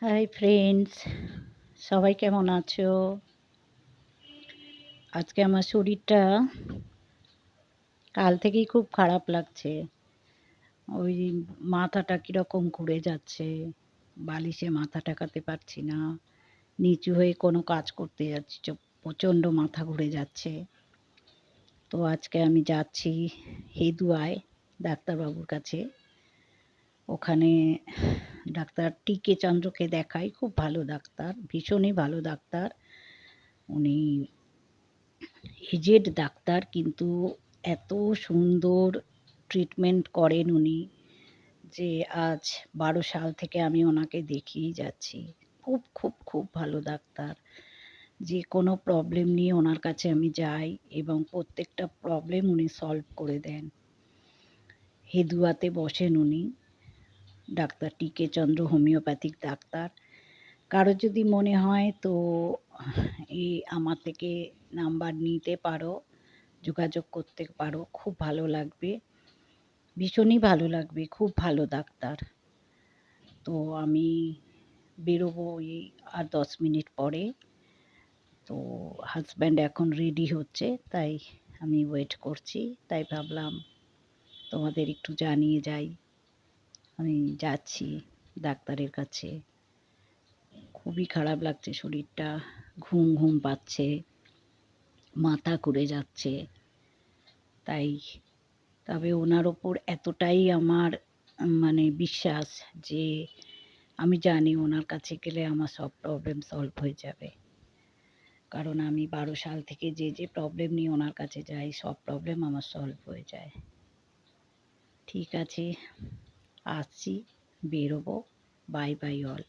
Hi friends, সবাই কেমন আছো? আজকে আমার শরীরটা কাল থেকেই খুব খারাপ লাগছে। ওই মাথাটা কীরকম ঘুরে যাচ্ছে, বালিশে মাথা ঠেকাতে পারছি না, নিচু হয়ে কোনো কাজ করতে যাচ্ছি প্রচণ্ড মাথা ঘুরে যাচ্ছে। তো আজকে আমি যাচ্ছি হেদুয়ায় ডাক্তারবাবুর কাছে। ওখানে ডাক্তার টিকে চন্দ্রকে দেখাই, খুব ভালো ডাক্তার, ভীষণই ভালো ডাক্তার। উনি এজেড ডাক্তার, কিন্তু এত সুন্দর ট্রিটমেন্ট করেন উনি, যে আজ ১২ সাল থেকে আমি ওনাকে দেখিয়েই যাচ্ছি। খুব খুব খুব ভালো ডাক্তার। যে কোনো প্রবলেম নিয়ে ওনার কাছে আমি যাই এবং প্রত্যেকটা প্রবলেম উনি সলভ করে দেন। হেদুয়াতে বসেন উনি, ডাক্তার টিকে চন্দ্র, হোমিওপ্যাথিক ডাক্তার। কারো যদি মনে হয় তো এই আমার থেকে নাম্বার নিতে পারো, যোগাযোগ করতে পারো, খুব ভালো লাগবে, ভীষণই ভালো লাগবে, খুব ভালো ডাক্তার। তো আমি বেরোবো এই আর 10 মিনিট পরে। তো হাজব্যান্ড এখন রেডি হচ্ছে, তাই আমি ওয়েট করছি। তাই ভাবলাম তোমাদের একটু জানিয়ে যাই, আমি যাচ্ছি ডাক্তারের কাছে। খুবই খারাপ লাগছে শরীরটা, ঘুম ঘুম পাচ্ছে, মাথা ঘুরে যাচ্ছে। তাই তবে ওনার ওপর এতটাই আমার মানে বিশ্বাস, যে আমি জানি ওনার কাছে গেলে আমার সব প্রবলেম সলভ হয়ে যাবে। কারণ আমি ১২ সাল থেকে যে প্রবলেম নিয়ে ওনার কাছে যাই, সব প্রবলেম আমার সলভ হয়ে যায়। ঠিক আছে, আসছি, বেরোবো। Bye bye all.